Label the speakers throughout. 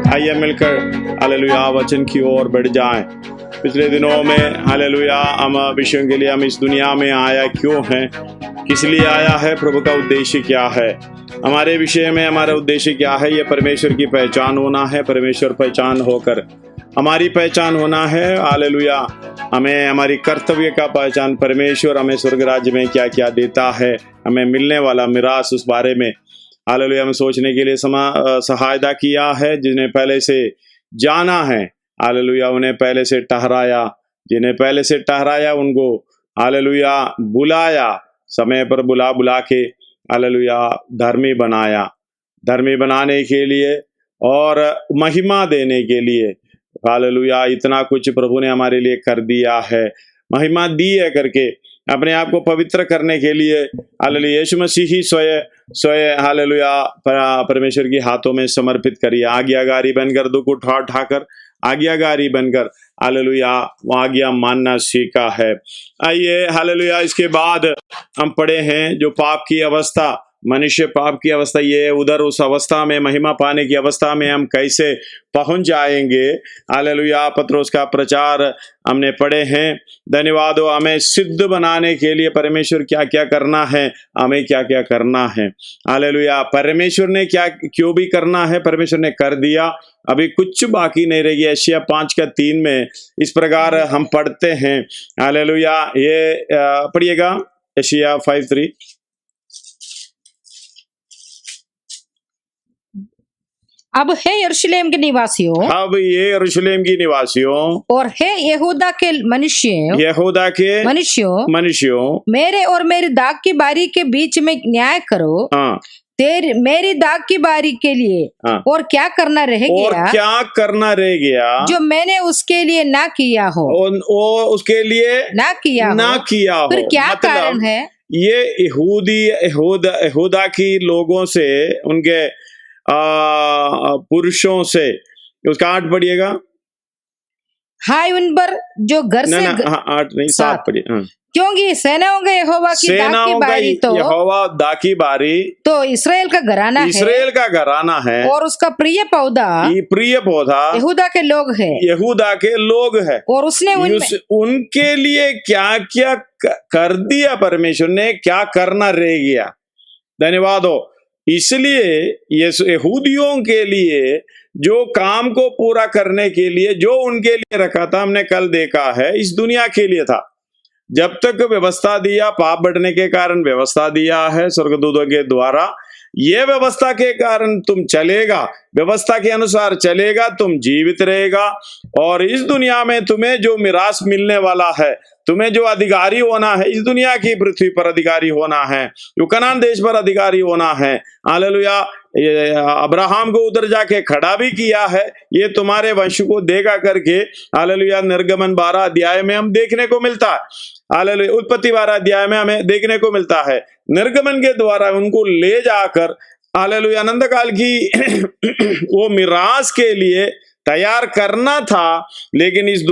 Speaker 1: आइए मिलकर हालेलुया वचन की ओर बढ़ जाएं। पिछले दिनों में हालेलुया हम विषयों के लिए हम इस दुनिया में आया क्यों है, किस लिए आया है, प्रभु का उद्देश्य क्या है, हमारे विषय में हमारा उद्देश्य क्या है। ये परमेश्वर की पहचान होना है, परमेश्वर पहचान होकर हमारी पहचान होना है। हालेलुया, हमें हमारी कर्तव्य का पहचान, परमेश्वर हमें स्वर्ग राज्य में क्या क्या देता है, हमें मिलने वाला मिरास, उस बारे में हालेलुया हमें सोचने के लिए सहायता किया है। जिन्हें पहले से जाना है हालेलुया उन्हें पहले से ठहराया, जिन्हें पहले से ठहराया उनको हालेलुया बुलाया, समय पर बुला के हालेलुया धर्मी बनाया, धर्मी बनाने के लिए और महिमा देने के लिए। हालेलुया इतना कुछ प्रभु ने हमारे लिए कर दिया है, महिमा दी है करके, अपने आप को पवित्र करने के लिए हालेलुया यीशु मसीह ही स्वयं हालेलुया परमेश्वर के हाथों में समर्पित करिए। आज्ञाकारी बनकर, दुख उठाकर आज्ञाकारी बनकर हालेलुया आज्ञा मानना सीखा है। आइए हालेलुया इसके बाद हम पढ़े हैं जो पाप की अवस्था, मनुष्य पाप की अवस्था, ये उधर उस अवस्था में, महिमा पाने की अवस्था में हम कैसे पहुंच जाएंगे। हालेलुया पत्रोस का प्रचार हमने पढ़े हैं। धन्यवाद हो, हमें सिद्ध बनाने के लिए परमेश्वर क्या क्या करना है, हमें क्या क्या करना है। हालेलुया परमेश्वर ने क्या क्यों भी करना है, परमेश्वर ने कर दिया, अभी कुछ बाकी नहीं रहेगी। यशायाह 5:3 में इस प्रकार हम पढ़ते हैं। हालेलुया ये पढ़िएगा यशायाह 5:3।
Speaker 2: अब हे यरूशलेम के निवासियों,
Speaker 1: अब ये यरूशलेम की निवासियों
Speaker 2: और हे यहूदा के मनुष्यों, मेरे और मेरी दाग की बारी के बीच में न्याय करो।
Speaker 1: हाँ,
Speaker 2: मेरी दाग की बारी के लिए
Speaker 1: हाँ,
Speaker 2: और क्या करना रह
Speaker 1: गया
Speaker 2: जो मैंने उसके लिए ना किया हो,
Speaker 1: उसके लिए
Speaker 2: ना किया हो। फिर क्या
Speaker 1: मतलब
Speaker 2: कारण है?
Speaker 1: ये यहूदा की लोगों से, उनके पुरुषों से, उसका 8 पढ़िएगा।
Speaker 2: हाय उन पर जो घर से
Speaker 1: 8 नहीं 7 पढ़िए।
Speaker 2: क्योंकि सेनाओं का यहोवा की
Speaker 1: दाग की बारी
Speaker 2: तो इस्राएल का घराना है, और उसका प्रिय पौधा यहूदा के लोग है। और उसने
Speaker 1: उनके लिए क्या क्या कर दिया, परमेश्वर ने क्या करना रह गया। धन्यवाद हो। इसलिए यहूदियों के लिए जो काम को पूरा करने के लिए जो उनके लिए रखा था, हमने कल देखा है, इस दुनिया के लिए था। जब तक व्यवस्था दिया, पाप बढ़ने के कारण व्यवस्था दिया है स्वर्गदूतों के द्वारा, ये व्यवस्था के कारण तुम चलेगा, व्यवस्था के अनुसार चलेगा, तुम जीवित रहेगा। और इस दुनिया में तुम्हें जो मिरास मिलने वाला है, तुम्हें जो अधिकारी होना है, इस दुनिया की पृथ्वी पर अधिकारी होना है, जो कनान देश पर अधिकारी होना है। हालेलुया अब्राहम को उधर जाके खड़ा भी किया है, ये तुम्हारे वंश को देगा करके। हालेलुया निर्गमन 12 अध्याय में हम देखने को मिलता है। हालेलुया उत्पत्ति 12 अध्याय में हमें देखने को मिलता है, निर्गमन के द्वारा उनको ले जाकर हालेलुया आनंद काल की वो मिरास के लिए तैयार करना था। लेकिन इस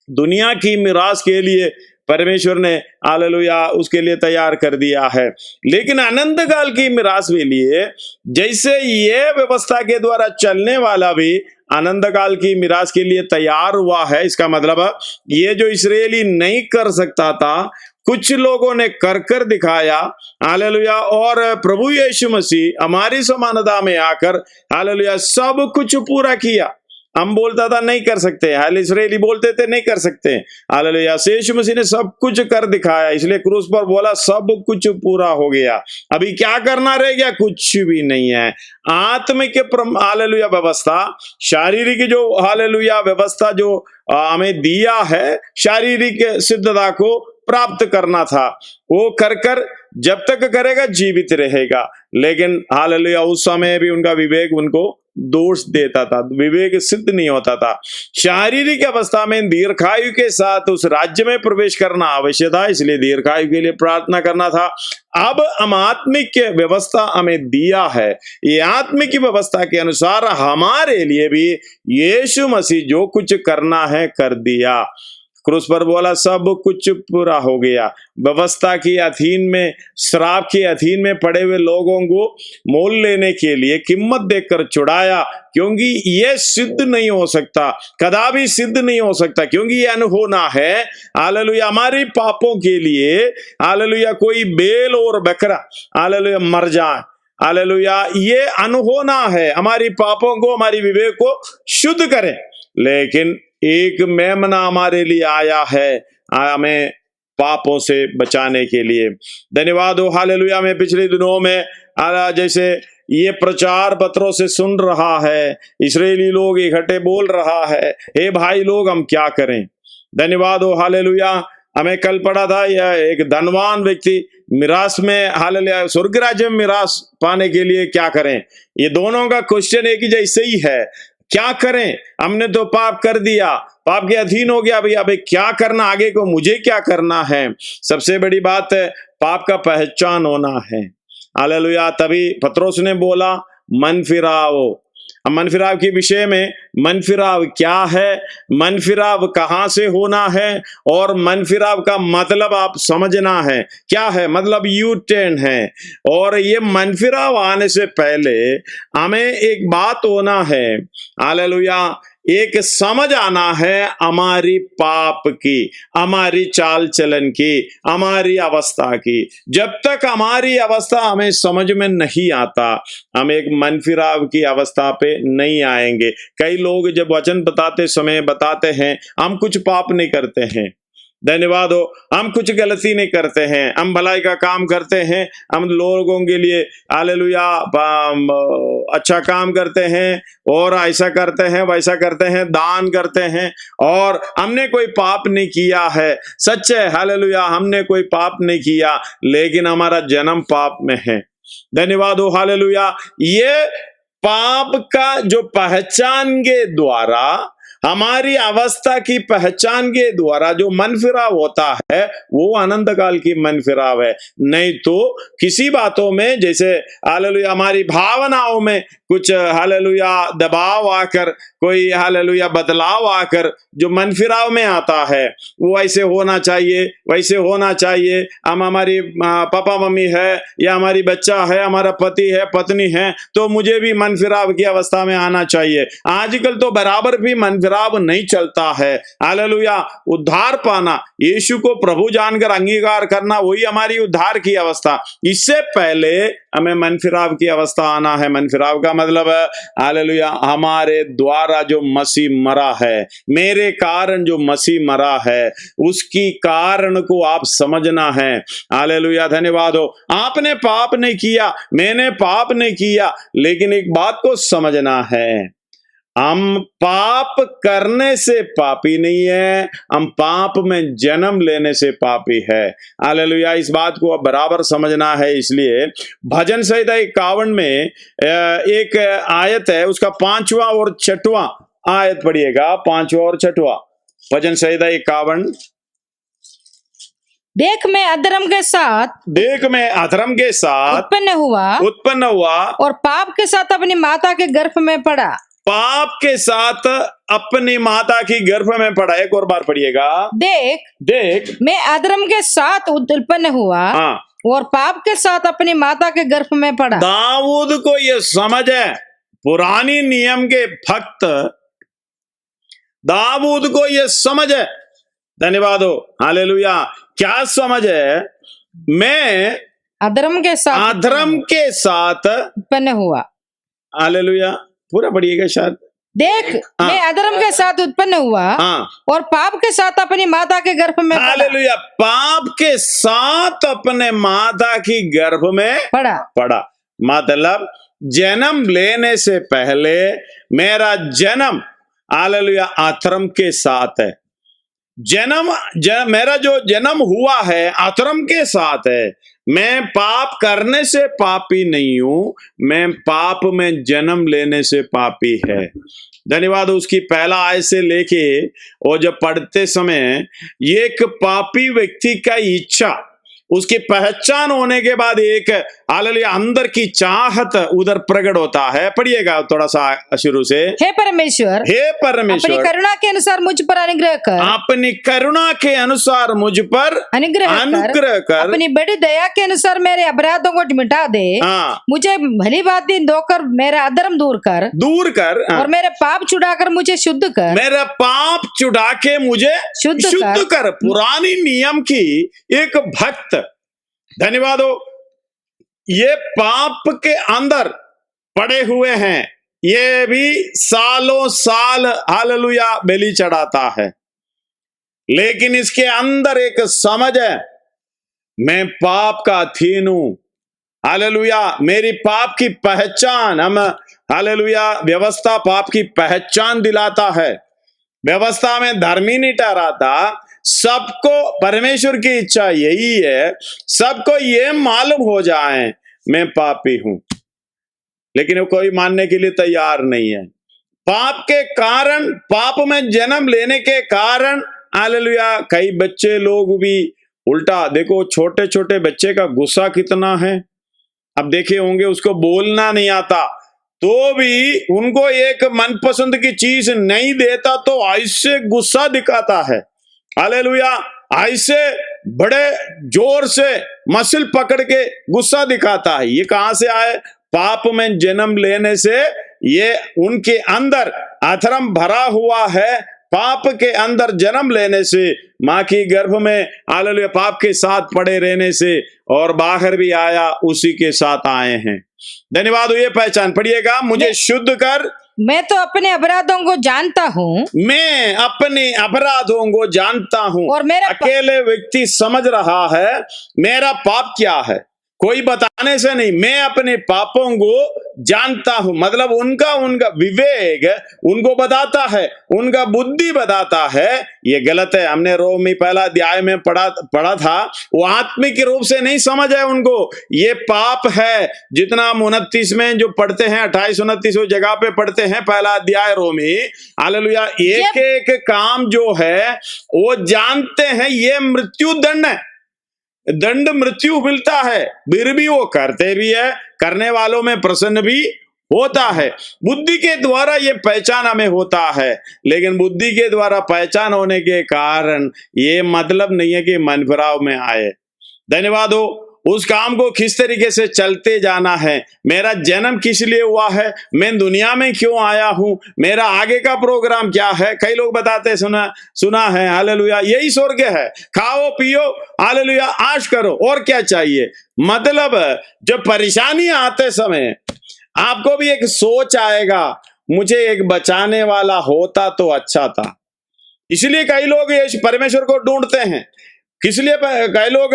Speaker 1: दुनिया की मिरास के लिए परमेश्वर ने हालेलुया उसके लिए तैयार कर दिया है। लेकिन अनंत काल की मिरास के लिए जैसे ये व्यवस्था के द्वारा चलने वाला भी अनंत काल की मिरास के लिए तैयार हुआ है, इसका मतलब ये जो इस्राएली नहीं कर सकता था, कुछ लोगों ने कर कर दिखाया, हालेलुया। और प्रभु यीशु मसीह हमारी समानता में आकर हालेलुया सब कुछ पूरा किया। हम बोलता था नहीं कर सकते, हाल इस्राएली बोलते थे नहीं कर सकते, हालेलुया। यीशु मसीह ने सब कुछ कर दिखाया, इसलिए क्रूस पर बोला सब कुछ पूरा हो गया, अभी क्या करना रह गया, कुछ भी नहीं है। आत्मिक हालेलुया व्यवस्था, शारीरिक जो हालेलुया व्यवस्था जो हमें दिया है, शारीरिक सिद्धता को प्राप्त करना था, वो कर जब तक करेगा जीवित रहेगा। लेकिन हालेलुया उस समय भी उनका विवेक उनको दोष देता था, विवेक सिद्ध नहीं होता था। शारीरिक अवस्था में दीर्घायु के साथ उस राज्य में प्रवेश करना आवश्यक था, इसलिए दीर्घायु के लिए प्रार्थना करना था। अब हम आत्मिक व्यवस्था हमें दिया है, ये आत्मिक व्यवस्था के अनुसार हमारे लिए भी यीशु मसीह जो कुछ करना है कर दिया। क्रूस पर बोला सब कुछ पूरा हो गया। व्यवस्था की अधीन में, श्राप के अधीन में पड़े हुए लोगों को मोल लेने के लिए कीमत देकर छुड़ाया, क्योंकि ये सिद्ध नहीं हो सकता, कदापि सिद्ध नहीं हो सकता, क्योंकि ये अनहोना है। हालेलुया हमारी पापों के लिए हालेलुया कोई बेल और बकरा हालेलुया मर जाए, हालेलुया ये अनहोना है, हमारी पापों को, हमारी विवेक को शुद्ध करे। लेकिन एक मेमना हमारे लिए आया है, हमें पापों से बचाने के लिए। धन्यवाद हो हालेलुया। मैं पिछले दिनों में जैसे ये प्रचार पत्रों से सुन रहा है, इस्राएली लोग इकट्ठे बोल रहा है, हे भाई लोग हम क्या करें। धन्यवाद हो हालेलुया। हमें कल पढ़ा था यह एक धनवान व्यक्ति मिरास में हालेलुया स्वर्ग राज्य में मिरास पाने के लिए क्या करें। ये दोनों का क्वेश्चन एक ही जैसे ही है, क्या करें, हमने तो पाप कर दिया, पाप के अधीन हो गया, भैया अभी क्या करना, आगे को मुझे क्या करना है। सबसे बड़ी बात है पाप का पहचान होना है, हालेलुया। तभी पत्रोस ने बोला मन फिराओ। मन फिराव के विषय में, मन फिराव क्या है, मन फिराव कहाँ से होना है, और मन फिराव का मतलब आप समझना है क्या है, मतलब यू टर्न है। और ये मन फिराव आने से पहले हमें एक बात होना है, हालेलुया, एक समझ आना है हमारी पाप की, हमारी चाल चलन की, हमारी अवस्था की। जब तक हमारी अवस्था हमें समझ में नहीं आता, हम एक मन फिराव की अवस्था पे नहीं आएंगे। कई लोग जब वचन बताते समय बताते हैं हम कुछ पाप नहीं करते हैं, धन्यवाद हो, हम कुछ गलती नहीं करते हैं, हम भलाई का काम करते हैं, हम लोगों के लिए हालेलुया अच्छा काम करते हैं, और ऐसा करते हैं वैसा करते हैं, दान करते हैं, और हमने कोई पाप नहीं किया है। सच है हालेलुया, हमने कोई पाप नहीं किया, लेकिन हमारा जन्म पाप में है। धन्यवाद हो हालेलुया। ये पाप का जो पहचान के द्वारा, हमारी अवस्था की पहचान के द्वारा जो मन फिराव होता है वो अनंत काल की मन फिराव है। नहीं तो किसी बातों में, जैसे हालेलुया हमारी भावनाओं में कुछ हालेलुया दबाव आकर, कोई हालेलुया बदलाव आकर जो मन फिराव में आता है, वो ऐसे होना चाहिए वैसे होना चाहिए, हम हमारी पापा मम्मी है या हमारी बच्चा है, हमारा पति है पत्नी है, तो मुझे भी मन फिराव की अवस्था में आना चाहिए। आजकल तो बराबर भी मन फिराव नहीं चलता है। हालेलुया उद्धार पाना, यीशु को प्रभु जानकर अंगीकार करना, वही हमारी उद्धार की अवस्था। इससे पहले हमें मन फिराव की अवस्था आना है। मन फिराव का मतलब है हालेलुया हमारे द्वारा जो मसीह मरा है, मेरे कारण जो मसीह मरा है, उसकी कारण को आप समझना है। हालेलुया धन्यवाद हो। आपने पाप नहीं किया, मैंने पाप नहीं किया, लेकिन एक बात को समझना है, हम पाप करने से पापी नहीं है, हम पाप में जन्म लेने से पापी है। हालेलुया इस बात को अब बराबर समझना है। इसलिए भजन संहिता 51 में एक आयत है, उसका 5वां और 6वां आयत पढ़िएगा, 5वां और 6वां। भजन संहिता 51।
Speaker 2: देख मैं अधर्म के साथ उत्पन्न हुआ
Speaker 1: और
Speaker 2: पाप के साथ अपनी माता के गर्भ में पड़ा।
Speaker 1: पाप के साथ अपनी माता की गर्भ में पड़ा। एक और बार पढ़िएगा। देख
Speaker 2: मैं अधर्म के साथ उत्पन्न हुआ और पाप के साथ अपनी माता के गर्भ में पड़ा।
Speaker 1: दाऊद को यह समझ है, पुरानी नियम के भक्त दाऊद को यह समझ है। धन्यवाद हो, हालेलुया। क्या समझ है? मैं
Speaker 2: अधर्म के
Speaker 1: साथ
Speaker 2: उत्पन्न हुआ।
Speaker 1: हालेलुया। पूरा पढ़िएगा शायद।
Speaker 2: मैं अधर्म के साथ उत्पन्न हुआ और पाप के साथ अपनी माता के गर्भ में पड़ा।
Speaker 1: हालेलुया। पाप के साथ अपने माता की गर्भ में पड़ा। मतलब जन्म लेने से पहले मेरा जन्म हालेलुया अधर्म के साथ है। मेरा जो जन्म हुआ है अधर्म के साथ है। मैं पाप करने से पापी नहीं हूं, मैं पाप में जन्म लेने से पापी है। धन्यवाद। उसकी पहला आयत से लेके और जब पढ़ते समय एक पापी व्यक्ति का इच्छा, उसकी पहचान होने के बाद एक हालेलुया अंदर की चाहत उधर प्रकट होता है। पढ़िएगा थोड़ा सा शुरू से।
Speaker 2: हे परमेश्वर अपनी करुणा के अनुसार मुझ पर अनुग्रह कर।
Speaker 1: अपनी करुणा के अनुसार मुझ पर अनुग्रह कर।
Speaker 2: अपनी बड़ी दया के अनुसार मेरे अपराधों को मिटा दे। मुझे भली बातें दोकर मेरा अधर्म दूर कर और मेरे पाप छुड़ाकर मुझे शुद्ध कर।
Speaker 1: मेरा पाप छुड़ा के मुझे शुद्ध कर। पुरानी नियम की एक भक्त, धन्यवाद हो, ये पाप के अंदर पड़े हुए हैं। ये भी सालों साल हालेलुया बलि चढ़ाता है, लेकिन इसके अंदर एक समझ है, मैं पाप का अधीन हूं। हालेलुया। मेरी पाप की पहचान, हम हालेलुया व्यवस्था पाप की पहचान दिलाता है। व्यवस्था में धर्मी नहीं ठहराता। सबको परमेश्वर की इच्छा यही है, सबको ये मालूम हो जाए मैं पापी हूं, लेकिन वो कोई मानने के लिए तैयार नहीं है। पाप के कारण, पाप में जन्म लेने के कारण हालेलुया कई बच्चे लोग भी उल्टा, देखो छोटे छोटे बच्चे का गुस्सा कितना है। अब देखे होंगे उसको बोलना नहीं आता तो भी उनको एक मनपसंद की चीज नहीं देता तो ऐसे गुस्सा दिखाता है। हालेलुया। ऐसे बड़े जोर से मसल पकड़ के गुस्सा दिखाता है। ये कहां से आए? पाप में जन्म लेने से ये उनके अंदर अधर्म भरा हुआ है। पाप के अंदर जन्म लेने से, माँ की गर्भ में हालेलुया पाप के साथ पड़े रहने से, और बाहर भी आया उसी के साथ आए हैं। धन्यवाद। ये पहचान पढ़िएगा। मुझे शुद्ध कर।
Speaker 2: मैं तो अपने अपराधों को जानता हूँ।
Speaker 1: मैं अपने अपराधों को जानता हूँ। और मेरा अकेले व्यक्ति समझ रहा है मेरा पाप क्या है, कोई बताने से नहीं। मैं अपने पापों को जानता हूं, मतलब उनका विवेक उनको बताता है, उनका बुद्धि बताता है ये गलत है। हमने रोमी पहला अध्याय में पढ़ा था। वो आत्मिक रूप से नहीं समझ है उनको, ये पाप है। जितना 29 में जो पढ़ते हैं, 28-29 जगह पे पढ़ते हैं पहला अध्याय रोमी, हालेलुया, एक एक काम जो है वो जानते हैं ये मृत्यु दंड है, दंड मृत्यु मिलता है, फिर भी वो करते भी है, करने वालों में प्रसन्न भी होता है। बुद्धि के द्वारा ये पहचान हमें होता है, लेकिन बुद्धि के द्वारा पहचान होने के कारण ये मतलब नहीं है कि मन भराव में आए। धन्यवाद हो। उस काम को किस तरीके से चलते जाना है, मेरा जन्म किस लिए हुआ है, मैं दुनिया में क्यों आया हूं, मेरा आगे का प्रोग्राम क्या है। कई लोग बताते सुना है हालेलुया यही स्वर्ग है, खाओ पियो हालेलुया आश करो, और क्या चाहिए। मतलब जब परेशानी आते समय आपको भी एक सोच आएगा, मुझे एक बचाने वाला होता तो अच्छा था। इसलिए कई लोग ये परमेश्वर को ढूंढते हैं। इसलिए कई लोग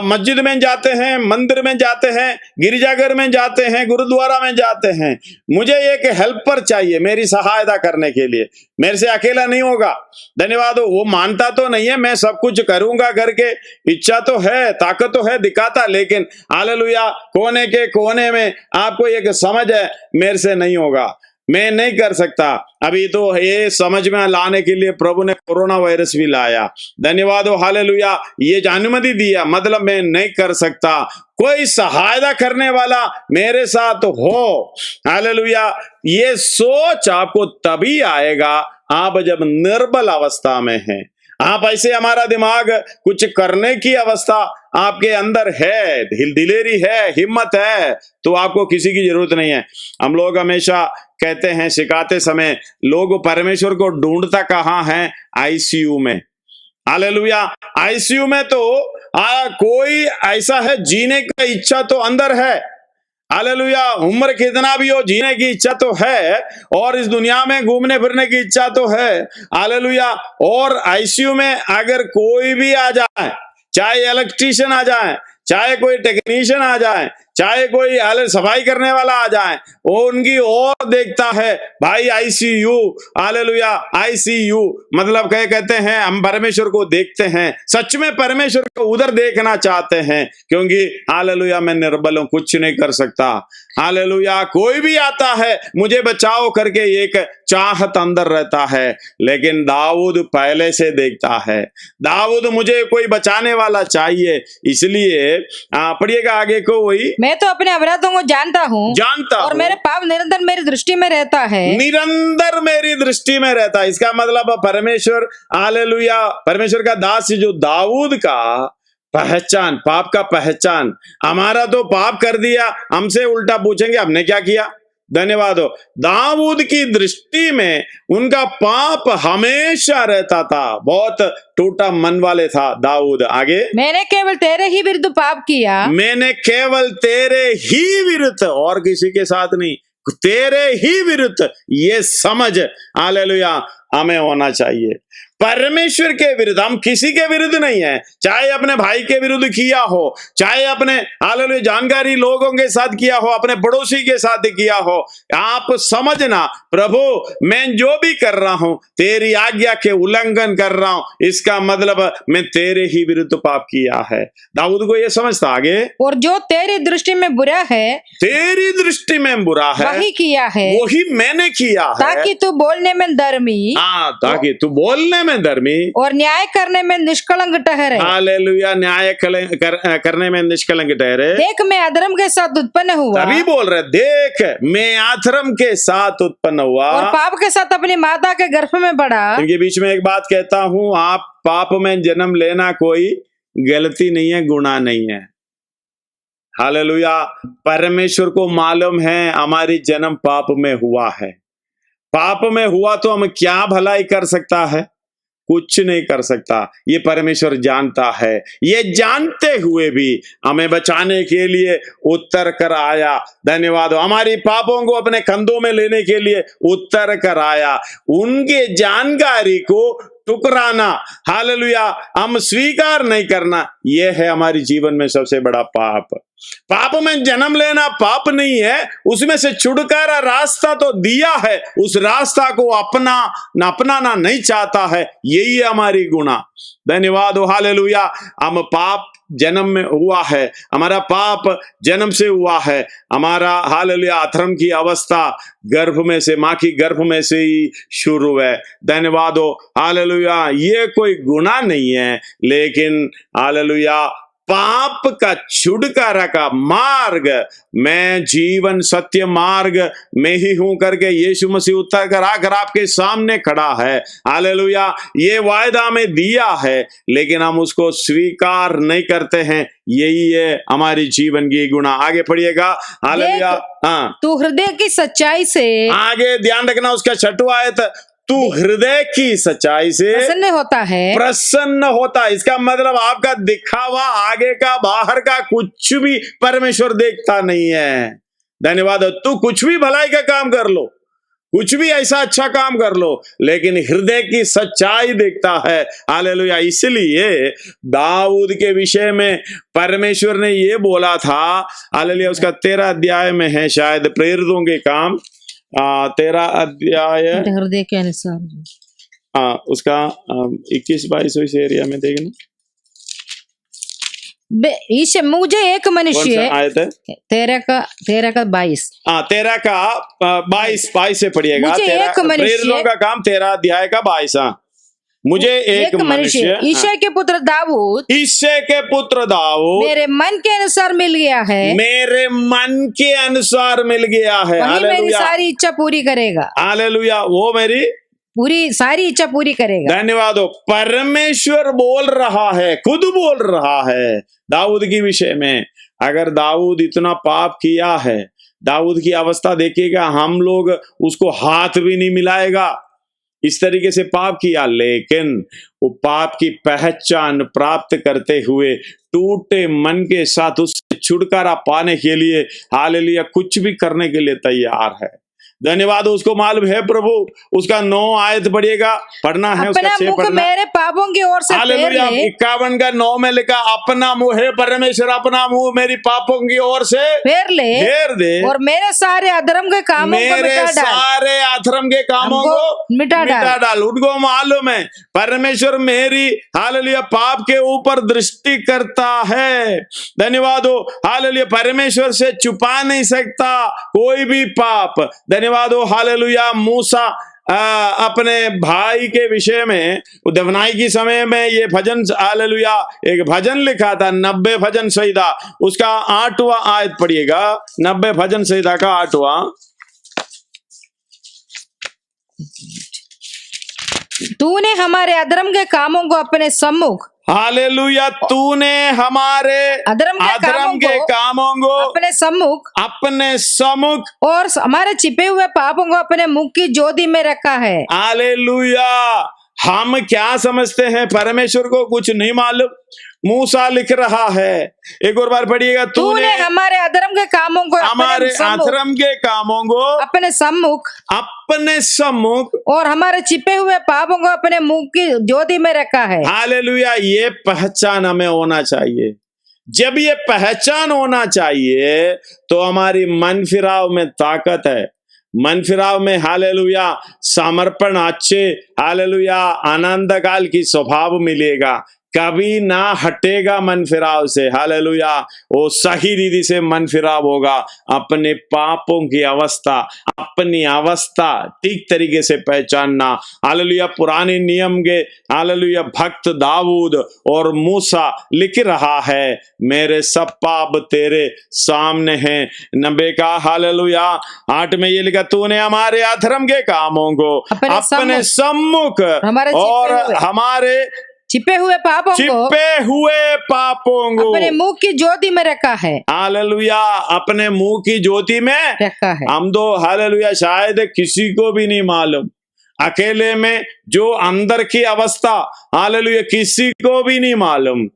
Speaker 1: मस्जिद में जाते हैं, मंदिर में जाते हैं, गिरजाघर में जाते हैं, गुरुद्वारा में जाते हैं। मुझे एक हेल्पर चाहिए मेरी सहायता करने के लिए, मेरे से अकेला नहीं होगा। धन्यवाद हो। वो मानता तो नहीं है मैं सब कुछ करूंगा करके, इच्छा तो है, ताकत तो है, दिखाता, लेकिन हालेलुया कोने के कोने में आपको एक समझ है मेरे से नहीं होगा, मैं नहीं कर सकता। अभी तो ये समझ में लाने के लिए प्रभु ने कोरोना वायरस भी लाया। धन्यवाद हो हालेलुया, ये अनुमति दिया, मतलब मैं नहीं कर सकता। कोई सहायता करने वाला मेरे साथ हो। हालेलुया। ये सोच आपको तभी आएगा आप जब निर्बल अवस्था में हैं। आप ऐसे हमारा दिमाग कुछ करने की अवस्था आपके अंदर है, दिलेरी है, हिम्मत है, तो आपको किसी की जरूरत नहीं है। हम लोग हमेशा कहते हैं, सिखाते समय, लोग परमेश्वर को ढूंढता कहाँ है? आईसीयू में। हालेलुया। आईसीयू में तो कोई ऐसा है, जीने का इच्छा तो अंदर है। हालेलुया। उम्र कितना भी हो, जीने की इच्छा तो है, और इस दुनिया में घूमने फिरने की इच्छा तो है। हालेलुया। और आईसीयू में अगर कोई भी आ जाए, चाहे इलेक्ट्रीशियन आ जाए, चाहे कोई टेक्नीशियन आ जाए, चाहे कोई सफाई करने वाला आ जाए, वो उनकी ओर देखता है, भाई आईसीयू। हालेलुया। आईसीयू मतलब कहते हैं हम परमेश्वर को देखते हैं, सच में परमेश्वर को उधर देखना चाहते हैं, क्योंकि हालेलुया मैं निर्बल हूं, कुछ नहीं कर सकता। हालेलुया। कोई भी आता है मुझे बचाओ करके एक चाहत अंदर रहता है, लेकिन दाऊद पहले से देखता है, दाऊद मुझे कोई बचाने वाला चाहिए। इसलिए पढ़िएगा आगे को, वही,
Speaker 2: मैं तो अपने अपराधों को जानता हूँ और मेरे पाप निरंतर मेरी दृष्टि में रहता है।
Speaker 1: निरंतर मेरी दृष्टि में रहता है। इसका मतलब परमेश्वर, हालेलुया, परमेश्वर का दास जो दाऊद का पहचान, पाप का पहचान, हमारा तो पाप कर दिया, हमसे उल्टा पूछेंगे हमने क्या किया। धन्यवाद हो। दाऊद की दृष्टि में उनका पाप हमेशा रहता था, बहुत टूटा मन वाले था दाऊद। आगे, मैंने केवल तेरे ही विरुद्ध पाप किया, मैंने केवल तेरे ही विरुद्ध, और किसी के साथ नहीं, तेरे ही विरुद्ध, ये समझ हालेलुया हमें होना चाहिए। परमेश्वर के विरुद्ध, हम किसी के विरुद्ध नहीं है। चाहे अपने भाई के विरुद्ध किया हो, चाहे अपने हालेलुया जानकारी लोगों के साथ किया हो, अपने पड़ोसी के साथ किया हो, आप समझना, प्रभु मैं जो भी कर रहा हूं तेरी आज्ञा के उल्लंघन कर रहा हूं, इसका मतलब मैं तेरे ही विरुद्ध पाप किया है। दाऊद को यह समझता। आगे, और जो तेरी दृष्टि में बुरा है, तेरी दृष्टि में बुरा है, वही किया है, वही मैंने किया है, ताकि तू बोलने में धर्मी, ताकि तू बोलने में धर्मी और न्याय करने में निष्कलंक ठहरे। हालेलुया। न्याय करने में निष्कलंक ठहरे। देख मैं अधर्म के साथ उत्पन्न हुआ, तभी बोल रहे, देख मैं अधर्म के साथ उत्पन्न हुआ और पाप के साथ अपनी माता के गर्भ में पड़ा। इनके बीच में एक बात कहता हूं, आप पाप में जन्म लेना कोई गलती नहीं है, गुनाह नहीं है। हालेलुया। परमेश्वर को मालूम है हमारी जन्म पाप में हुआ है। पाप में हुआ तो हम क्या भलाई कर सकता है? कुछ नहीं कर सकता। ये परमेश्वर जानता है। ये जानते हुए भी हमें बचाने के लिए उतर कर आया। धन्यवाद। हमारी पापों को अपने कंधों में लेने के लिए उतर कर आया। उनके जानकारी को टुकराना, हालेलुया, हम स्वीकार नहीं करना, यह है हमारी जीवन में सबसे बड़ा पाप। पाप में जन्म लेना पाप नहीं है, उसमें से छुटकारा रास्ता तो दिया है, उस रास्ता को अपनाना नहीं चाहता है, यही है हमारी गुनाह। धन्यवाद हो। हालेलुया। हम पाप जन्म में हुआ है, हमारा पाप जन्म से हुआ है, हमारा हालेलुया अधर्म की अवस्था गर्भ में से, माँ की गर्भ में से ही शुरू है। धन्यवाद हो। हालेलुया। ये कोई गुनाह नहीं है, लेकिन हालेलुया पाप का छुटकारा का मार्ग, मैं जीवन सत्य मार्ग में ही हूं करके यीशु मसीह उतर कर आकर आपके सामने खड़ा है। हालेलुया। ये वायदा में दिया है, लेकिन हम उसको स्वीकार नहीं करते हैं, यही है हमारी जीवन की गुनाह। आगे पढ़िएगा। हालेलुया। हाँ, तू हृदय की सच्चाई से, आगे ध्यान रखना उसका 6वां आयत, तू हृदय की सच्चाई से प्रसन्न होता है, प्रसन्न होता है। इसका मतलब आपका दिखावा, आगे का बाहर का कुछ भी परमेश्वर देखता नहीं है। धन्यवाद। तू कुछ भी भलाई का काम कर लो, कुछ भी ऐसा अच्छा काम कर लो, लेकिन हृदय की सच्चाई देखता है। हालेलुया। इसलिए दाऊद के विषय में परमेश्वर ने ये बोला था, हालेलुया, उसका 13 अध्याय में है शायद, प्रेरितों के काम 13 अध्याय हृदय के अनुसार, उसका 21-22 इस एरिया में देखना। मुझे एक मनुष्य, आयत है 13 का 22, 13 का 22 से पढ़िएगा। मुझे एक मनुष्य, का काम 13 अध्याय का 22। मुझे एक मनुष्य
Speaker 2: ईशै के पुत्र दाऊद
Speaker 1: ईशै के पुत्र दाऊद
Speaker 2: मेरे मन के अनुसार मिल गया है,
Speaker 1: मेरे मन के अनुसार मिल गया है।
Speaker 2: वही मेरी सारी इच्छा पूरी करेगा।
Speaker 1: हालेलुया, वो मेरी
Speaker 2: पूरी सारी इच्छा पूरी करेगा।
Speaker 1: धन्यवाद हो। परमेश्वर बोल रहा है, खुद बोल रहा है दाऊद के विषय में। अगर दाऊद इतना पाप किया है, दाऊद की अवस्था देखिएगा, हम लोग उसको हाथ भी नहीं मिलाएगा, इस तरीके से पाप किया। लेकिन वो पाप की पहचान प्राप्त करते हुए टूटे मन के साथ उससे छुटकारा पाने के लिए हालेलुया कुछ भी करने के लिए तैयार है। धन्यवाद। उसको मालूम है प्रभु, उसका 9 आयत पढ़िएगा, पढ़ना है, उसका 6 पढ़ना।
Speaker 2: मेरे पापों की ओर से
Speaker 1: हालेलुया। 51 का 9 में लिखा, अपना मुंह है परमेश्वर, अपना मुंह मेरी पापों की ओर से फेर दे
Speaker 2: और मेरे सारे अधर्म के कामों को मिटा डाल।
Speaker 1: सारे अधर्म के कामों को मिटा डाल। उनको मालूम है परमेश्वर मेरी हालेलुया पाप के ऊपर दृष्टि करता है। धन्यवाद हो। हालेलुया, परमेश्वर से छुपा नहीं सकता कोई भी पाप। धन्यवाद हो। हालेलुया। मूसा अपने भाई के विषय में दफनाई के समय में ये भजन हालेलुया एक भजन लिखा था, 90 भजन संहिता, उसका 8वां आयत पढ़िएगा। 90 भजन संहिता का 8वां।
Speaker 2: तूने हमारे अधर्म के कामों को अपने सम्मुख,
Speaker 1: हालेलुया, तूने हमारे अधर्म के कामों को
Speaker 2: अपने सम्मुख और हमारे छिपे हुए पापों को अपने मुख की ज्योति में रखा है।
Speaker 1: हालेलुया। हम क्या समझते हैं, परमेश्वर को कुछ नहीं मालूम। मूसा लिख रहा है, एक और बार पढ़िएगा। तूने
Speaker 2: हमारे अधर्म के कामों को,
Speaker 1: हमारे अधर्म के कामों को
Speaker 2: अपने सम्मुख और हमारे छिपे हुए पापों को अपने मुख की ज्योति में रखा है।
Speaker 1: हालेलुया। ये पहचान हमें होना चाहिए। जब ये पहचान होना चाहिए तो हमारी मन फिराव में ताकत है। मन फिराव में हालेलुया समर्पण, अच्छे हालेलुया आनंद काल की स्वभाव मिलेगा, कभी ना हटेगा मन फिराव से। हालेलुया, वो सही रीति से मन फिराव होगा। अपने पापों की अवस्था, अपनी अवस्था ठीक तरीके से पहचानना। हालेलुया। पुराने नियम के हालेलुया भक्त दाऊद और मूसा लिख रहा है, मेरे सब पाप तेरे सामने हैं। 90 का हालेलुया 8 में ये लिखा, तूने हमारे अधर्म के कामों को अपने सम्मुख और हमारे
Speaker 2: छिपे हुए पापों को अपने मुंह की ज्योति में रखा है।
Speaker 1: हालेलुया, अपने मुंह की ज्योति में
Speaker 2: रखा है।
Speaker 1: हम तो हालेलुया शायद किसी को भी नहीं मालूम, अकेले में जो अंदर की अवस्था हालेलुया किसी को भी नहीं मालूम।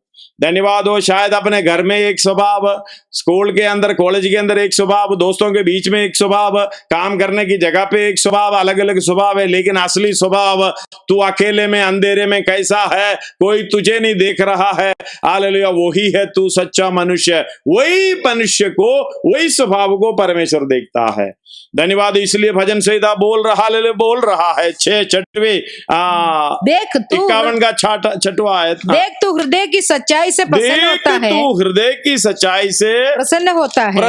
Speaker 1: धन्यवाद हो। शायद अपने घर में एक स्वभाव, स्कूल के अंदर, कॉलेज के अंदर एक स्वभाव, दोस्तों के बीच में एक स्वभाव, काम करने की जगह पे एक स्वभाव, अलग अलग स्वभाव है, लेकिन असली स्वभाव तू अकेले में अंधेरे में कैसा है, कोई तुझे नहीं देख रहा है। हालेलुया, वही है तू सच्चा मनुष्य। वही मनुष्य को, वही स्वभाव को परमेश्वर देखता है। धन्यवाद। इसलिए भजन संहिता बोल रहा है 6
Speaker 2: देख
Speaker 1: 51 का 6वां आयत।
Speaker 2: देख तू हृदय की सच्चाई से प्रसन्न होता है,
Speaker 1: तू हृदय की सच्चाई से
Speaker 2: प्रसन्न होता है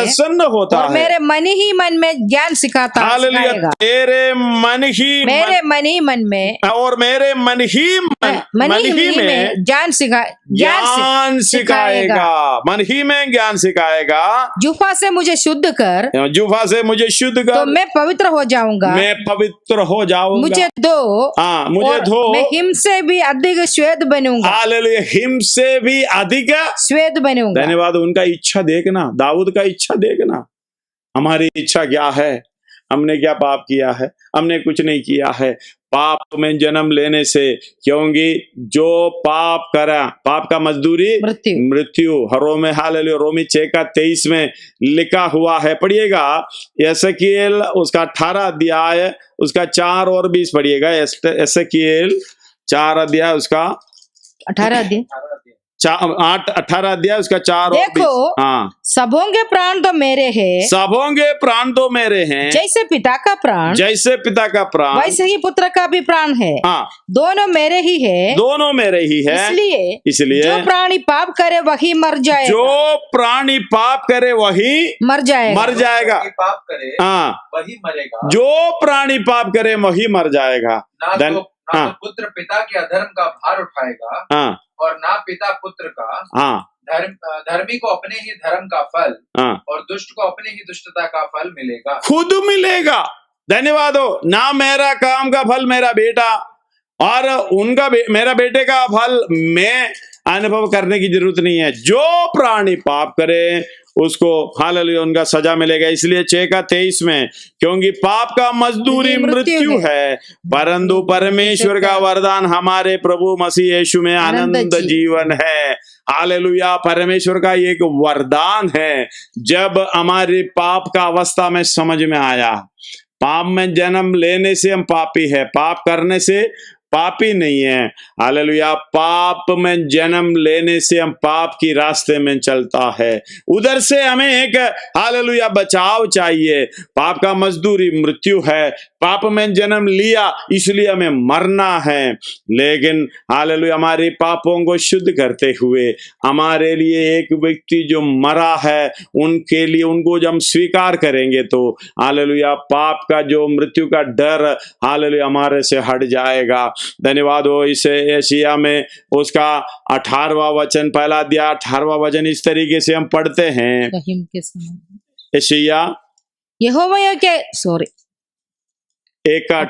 Speaker 1: और
Speaker 2: मेरे मन ही मन में ज्ञान सिखाता है।
Speaker 1: हालेलुया। तेरे मन ही
Speaker 2: मेरे मन ही मन में
Speaker 1: और मेरे मन ही में
Speaker 2: ज्ञान सिखाएगा।
Speaker 1: मन ही में ज्ञान सिखाएगा।
Speaker 2: जुफा से मुझे शुद्ध कर, तो मैं पवित्र हो जाऊंगा। मुझे धो, मैं हिम से भी अधिक श्वेत बनूंगा।
Speaker 1: हालेलुया, हिम से भी अधिक
Speaker 2: श्वेत बनूंगा।
Speaker 1: धन्यवाद। उनका इच्छा देखना, दाऊद का इच्छा देखना। हमारी इच्छा क्या है? हमने क्या पाप किया है? हमने कुछ नहीं किया है। पाप में जन्म लेने से, क्योंकि जो पाप करा, पाप का मजदूरी मृत्यु। रोमी 6 का 23 में लिखा हुआ है, पढ़िएगा। एसेकिएल उसका 18 अध्याय उसका 4 और 20 पढ़िएगा। एसेकिएल 4 अध्याय उसका
Speaker 2: 18 अध्याय
Speaker 1: 18 अध्याय उसका 4 और 20।
Speaker 2: देखो, हाँ, सबों के प्राण तो मेरे हैं, जैसे पिता का प्राण वैसे ही पुत्र का भी प्राण है।
Speaker 1: हाँ,
Speaker 2: दोनों मेरे ही है। इसलिए जो प्राणी पाप करे वही मर जाएगा।
Speaker 3: पाप करे
Speaker 1: हाँ,
Speaker 3: वही मरेगा।
Speaker 1: जो प्राणी पाप करे वही मर जाएगा।
Speaker 3: ना तो पुत्र पिता के अधर्म का भार उठाएगा, और ना पिता पुत्र का। धर्मी को अपने ही धर्म का फल, और दुष्ट को अपने ही दुष्टता का फल मिलेगा,
Speaker 1: खुद मिलेगा। धन्यवाद हो। ना मेरा काम का फल मेरा बेटा और उनका मेरा बेटे का फल मैं अनुभव करने की जरूरत नहीं है। जो प्राणी पाप करे उसको हालेलुया उनका सजा मिलेगा। इसलिए 6:23 में, क्योंकि पाप का मजदूरी मृत्यु है, परंतु परमेश्वर का वरदान हमारे प्रभु मसीह यीशु में आनंद जीवन है। हालेलुया। परमेश्वर का एक वरदान है। जब हमारे पाप का अवस्था में समझ में आया, पाप में जन्म लेने से हम पापी है, पाप करने से पापी नहीं है। हालेलुया। पाप में जन्म लेने से हम पाप की रास्ते में चलता है, उधर से हमें एक हालेलुया बचाव चाहिए। पाप का मजदूरी मृत्यु है। पाप में जन्म लिया इसलिए हमें मरना है, लेकिन हालेलुया हमारे पापों को शुद्ध करते हुए हमारे लिए एक व्यक्ति जो मरा है, उनके लिए उनको जब हम स्वीकार करेंगे तो हालेलुया पाप का जो मृत्यु का डर हालेलुया हमारे से हट जाएगा। धन्यवाद हो। इसे यशायाह में उसका 18वां वचन, पहला अध्याय 18वां वचन इस तरीके से हम पढ़ते हैं। यशायाह
Speaker 2: यहोवा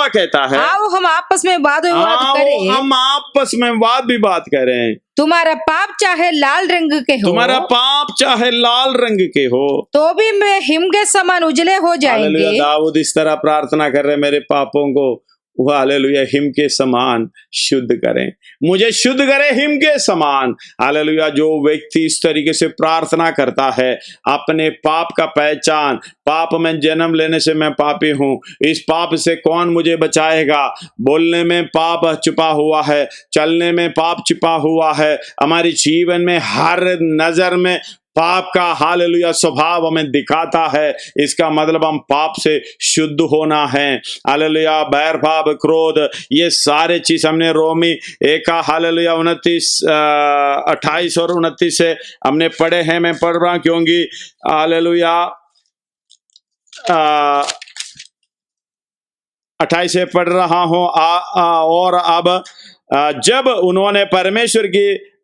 Speaker 2: कहता है, आओ हम आपस में वाद विवाद करें।
Speaker 1: हम आपस में वाद विवाद करें।
Speaker 2: तुम्हारा पाप चाहे लाल रंग के हो,
Speaker 1: तुम्हारा पाप चाहे लाल रंग के हो,
Speaker 2: तो भी मैं हिम के समान उजले हो जाएंगे।
Speaker 1: दाऊद इस तरह प्रार्थना कर रहे, मेरे पापों को वह हालेलुया हिम के समान शुद्ध करें, मुझे शुद्ध करे हिम के समान। हालेलुया। जो व्यक्ति इस तरीके से प्रार्थना करता है, अपने पाप का पहचान, पाप में जन्म लेने से मैं पापी हूँ, इस पाप से कौन मुझे बचाएगा। बोलने में पाप छुपा हुआ है, चलने में पाप छुपा हुआ है, हमारे जीवन में हर नजर में पाप का हालेलुया स्वभाव हमें दिखाता है। इसका मतलब हम पाप से शुद्ध होना है। हालेलुया। बैर भाव, क्रोध, ये सारे चीज हमने रोमी 1 हालेलुया 28 और 29 से हमने पढ़े हैं। मैं पढ़ रहा हूं क्योंकि हालेलुया 28 से पढ़ रहा हूं। और अब जब उन्होंने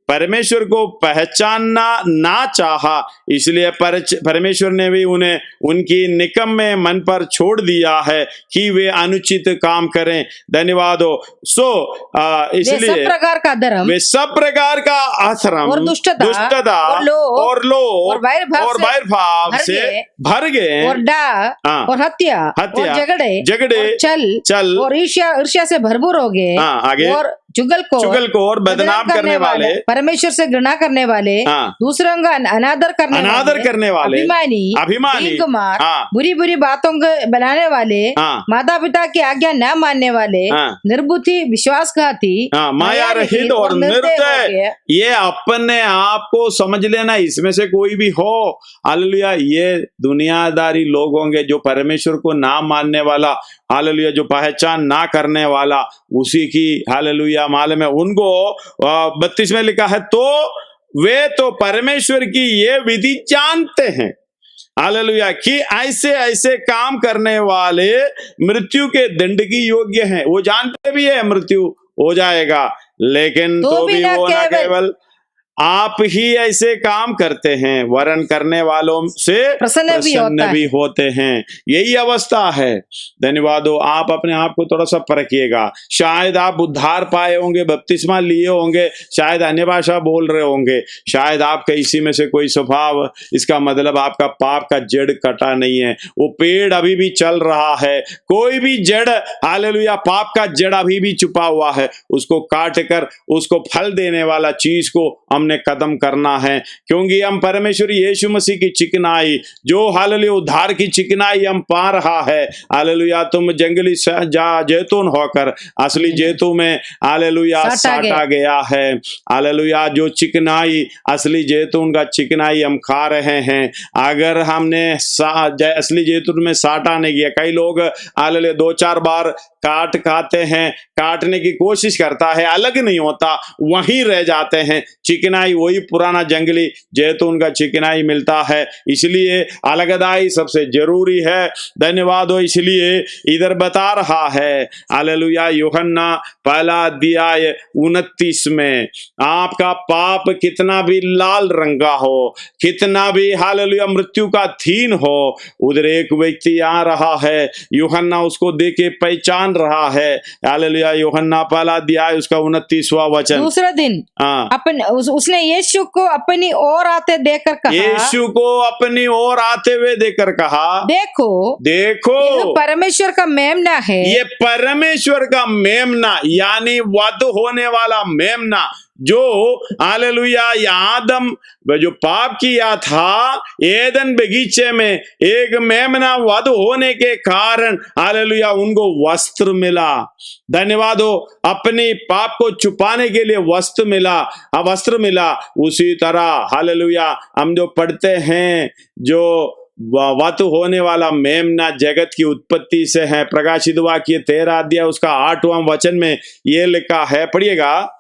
Speaker 1: परमेश्वर को पहचानना ना चाहा, इसलिए परमेश्वर ने भी उन्हें उनकी निकम्मे मन पर छोड़ दिया है कि वे अनुचित काम करें। धन्यवाद हो। इसलिए
Speaker 2: सब प्रकार का धर्म,
Speaker 1: वे सब प्रकार का अधर्म
Speaker 2: और दुष्टता
Speaker 1: और लोभ और बैर भाव से भर गए,
Speaker 2: और डाह और हत्या और झगड़े और चल और ईर्ष्या से भरपूर हो गए।
Speaker 1: आगे
Speaker 2: और चुगल को और बदनाम करने वाले, परमेश्वर से घृणा करने वाले, दूसरों का अनादर करने वाले, अभिमानी, बुरी बुरी बातों को बनाने वाले, माता पिता की आज्ञा न मानने वाले, निर्बुद्धि, विश्वासघाती,
Speaker 1: माया रहित और निर्दय। ये अपने आप को समझ लेना, इसमें से कोई भी हो हालेलुया, ये दुनियादारी लोग होंगे जो परमेश्वर को ना मानने वाला, हालेलुया जो पहचान ना करने वाला, उसी की हालेलुया मालूम है उनको। 32 में लिखा है, तो वे तो परमेश्वर की ये विधि जानते हैं हालेलुया कि ऐसे ऐसे काम करने वाले मृत्यु के दंड की योग्य हैं। वो जानते भी है मृत्यु हो जाएगा, लेकिन तो भी वो ना केवल आप ही ऐसे काम करते हैं, वरन करने वालों से प्रसन्न भी होते हैं। यही अवस्था है। धन्यवाद हो। आप अपने आप को थोड़ा सा परखिएगा। शायद आप उद्धार पाए होंगे, बपतिस्मा लिए होंगे, शायद अन्य भाषा बोल रहे होंगे, शायद आपका इसी में से कोई स्वभाव, इसका मतलब आपका पाप का जड़ कटा नहीं है, वो पेड़ अभी भी चल रहा है। कोई भी जड़ हालेलुया पाप का जड़ अभी भी छुपा हुआ है, उसको काट कर उसको फल देने वाला चीज को हमने कदम करना है, क्योंकि हम परमेश्वर यीशु मसीह की चिकनाई, जो हालेलुया उद्धार की चिकनाई हम पा रहा है। हालेलुया तुम जंगली जैतून होकर असली जैतून में हालेलुया साटा गया है। हालेलुया जो चिकनाई, असली जैतून का चिकनाई हम खा रहे हैं। अगर हमने असली जैतून में साटा नहीं किया, कई लोग हालेलुया 2-4 बार काटते हैं, काटने की कोशिश करता है, अलग नहीं होता, वहीं रह जाते हैं। चिकनाई चिकनाई वही पुराना जंगली जैतून का चिकनाई मिलता है, इसलिए अलगदाई सबसे जरूरी है। धन्यवाद हो। इसलिए इधर बता रहा है हालेलुया यूहन्ना पहला अध्याय 29 में, आपका पाप कितना भी लाल रंग का हो, कितना भी हालेलुया मृत्यु का थीन हो, उधर एक व्यक्ति आ रहा है, यूहन्ना उसको देखे पहचान रहा है। हालेलुया यूहन्ना पहला अध्याय उसका 29वां वचन।
Speaker 2: दूसरा दिन उसने यीशु को अपनी ओर आते देखकर कहा,
Speaker 1: यीशु को अपनी ओर आते हुए देखकर कहा, देखो देखो
Speaker 2: ये परमेश्वर का मेमना है,
Speaker 1: ये परमेश्वर का मेमना यानी वध होने वाला मेमना, जो हालेलुया आदम जो पाप किया था एदन बगीचे में, एक मेमना वध होने के कारण हालेलुया उनको वस्त्र मिला। धन्यवाद हो। अपने पाप को छुपाने के लिए वस्त्र मिला। उसी तरह हालेलुया हम जो पढ़ते हैं, जो वध होने वाला मेमना जगत की उत्पत्ति से है, प्रकाशित वाक्य 13 अध्याय उसका 8वां वचन में ये लिखा है, पढ़िएगा।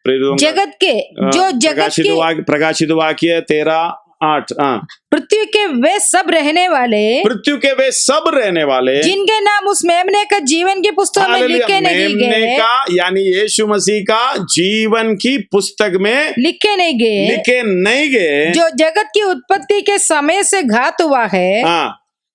Speaker 2: जगत के जो जगत के
Speaker 1: प्रकाशित वाक्य 13:8।
Speaker 2: पृथ्वी के वे सब रहने वाले जिनके नाम उस मेमने का जीवन की पुस्तक में लिखे नहीं गए,
Speaker 1: यानी यीशु मसीह का जीवन की पुस्तक में लिखे नहीं गए,
Speaker 2: जो जगत की उत्पत्ति के समय से घात हुआ है,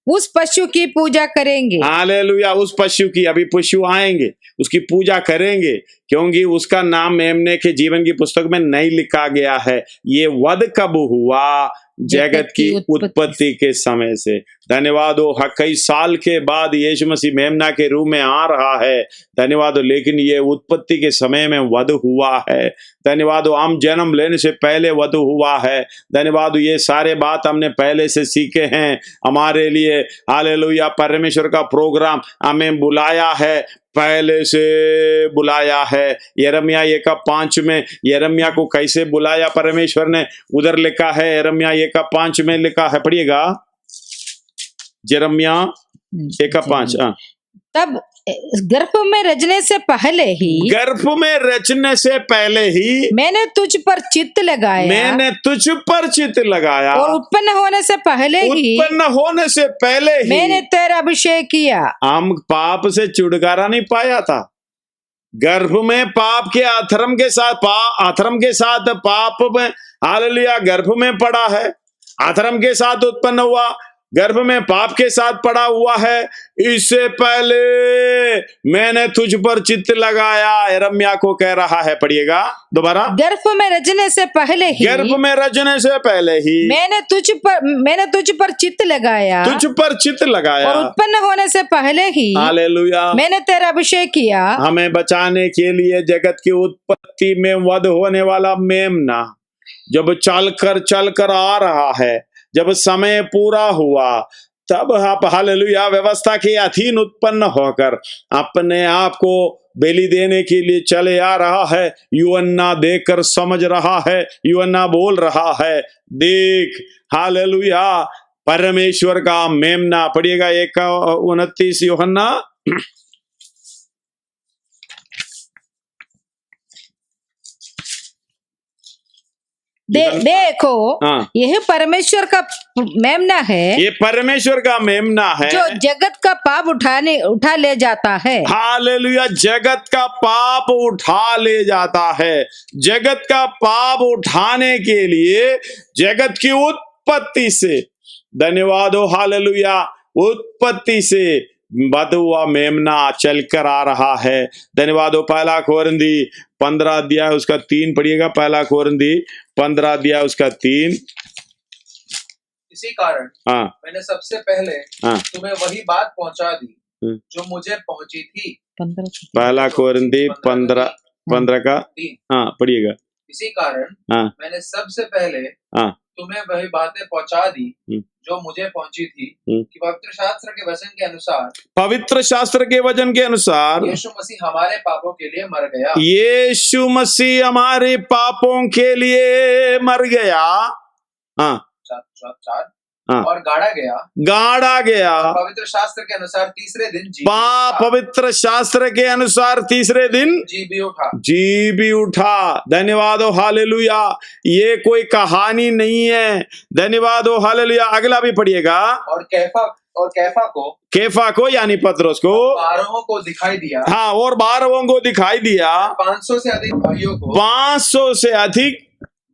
Speaker 2: उस पशु की पूजा करेंगे।
Speaker 1: हालेलुया। उस पशु की, अभी पशु आएंगे, उसकी पूजा करेंगे, क्योंकि उसका नाम मेमने के जीवन की पुस्तक में नहीं लिखा गया है। ये वध कब हुआ? जगत की उत्पत्ति के समय से। धन्यवाद हो। कई साल के बाद यीशु मसीह मेमना के रूप में आ रहा है। धन्यवाद हो। लेकिन ये उत्पत्ति के समय में वध हुआ है। धन्यवाद हो। हम जन्म लेने से पहले वध हुआ है। धन्यवाद हो। ये सारे बात हमने पहले से सीखे हैं। हमारे लिए हालेलुया परमेश्वर का प्रोग्राम हमें बुलाया है, पहले से बुलाया है। यिर्मयाह 1:5 में यिर्मयाह को कैसे बुलाया परमेश्वर ने, उधर लिखा है। यिर्मयाह 1:5 में लिखा है, पढ़िएगा। यिर्मयाह 1:5।
Speaker 2: तब गर्भ में रचने से पहले ही मैंने तुझ पर चित्त लगाया, और उत्पन्न होने से पहले ही मैंने तेरा अभिषेक किया।
Speaker 1: हम पाप से छुटकारा नहीं पाया था। गर्भ में पाप के अधर्म के साथ पाप में हालेलुया गर्भ में पड़ा है, अधर्म के साथ उत्पन्न हुआ, गर्भ में पाप के साथ पड़ा हुआ है। इससे पहले मैंने तुझ पर चित्त लगाया, यिर्मयाह को कह रहा है। पढ़िएगा दोबारा।
Speaker 2: गर्भ में रचने से पहले ही मैंने तुझ पर चित्त लगाया, और उत्पन्न होने से पहले ही
Speaker 1: हालेलुया
Speaker 2: मैंने तेरा अभिषेक किया।
Speaker 1: हमें बचाने के लिए जगत की उत्पत्ति में वध होने वाला मेमना जब चलकर आ रहा है, जब समय पूरा हुआ, तब आप हालेलुया व्यवस्था के अधीन उत्पन्न होकर अपने आप को बलि देने के लिए चले आ रहा है। यूहन्ना देखकर समझ रहा है, यूहन्ना बोल रहा है, देख हालेलुया परमेश्वर का मेमना। पढ़िएगा 1:29 यूहन्ना।
Speaker 2: देखो यह परमेश्वर का मेमना है,
Speaker 1: ये परमेश्वर का मेमना है,
Speaker 2: जो जगत का पाप उठा ले जाता है।
Speaker 1: हालेलुया जगत का पाप उठा ले जाता है। जगत का पाप उठाने के लिए जगत की उत्पत्ति से, धन्यवाद हो हालेलुया, उत्पत्ति से वध हुआ मेमना चल कर आ रहा है। धन्यवाद हो। पहला कोरिन्थी 15 अध्याय उसका 3 पढ़िएगा। पहला कोरिन्थी 15 अध्याय उसका 3।
Speaker 3: इसी कारण मैंने सबसे पहले तुम्हें वही बात पहुंचा दी जो मुझे पहुंची थी।
Speaker 1: पहला कोरिन्थी 15 का पढ़िएगा।
Speaker 3: इसी कारण मैंने सबसे पहले तुम्हें वही बातें पहुंचा दी जो मुझे पहुंची थी, कि पवित्र शास्त्र के वचन के अनुसार यीशु मसीह हमारे पापों के लिए मर गया।
Speaker 1: यीशु मसीह हमारे पापों के लिए मर गया।
Speaker 3: 4 और गाड़ा गया पवित्र शास्त्र के अनुसार तीसरे दिन
Speaker 1: पवित्र शास्त्र के अनुसार तीसरे दिन जी भी उठा। धन्यवाद हो हालेलुया। ये कोई कहानी नहीं है। धन्यवाद हो हालेलुया। अगला भी पढ़िएगा।
Speaker 3: और कैफा को यानी पतरस को 12 को दिखाई दिया।
Speaker 1: हाँ, और 12 को दिखाई दिया।
Speaker 3: 500 से अधिक भाइयों को
Speaker 1: 500 से अधिक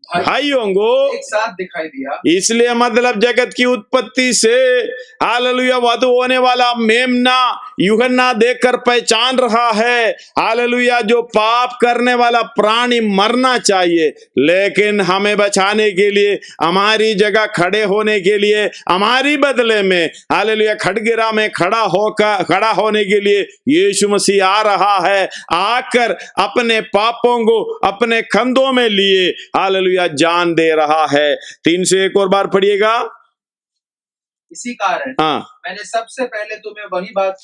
Speaker 1: भाइयों को
Speaker 3: एक साथ दिखाई दिया।
Speaker 1: इसलिए मतलब जगत की उत्पत्ति से हालेलुया वधु होने वाला मेमना यूहन्ना देखकर पहचान रहा है हालेलुया जो पाप करने वाला प्राणी मरना चाहिए, लेकिन हमें बचाने के लिए, हमारी जगह खड़े होने के लिए, हमारी बदले में हालेलुया खड़गिरा में खड़ा होने के लिए यीशु मसीह आ रहा है। आकर अपने पापों को अपने कंधों में लिए हालेलुया जान दे रहा है। 3 से एक और बार पढ़िएगा।
Speaker 3: इसी कारण मैंने सबसे पहले तुम्हें वह बात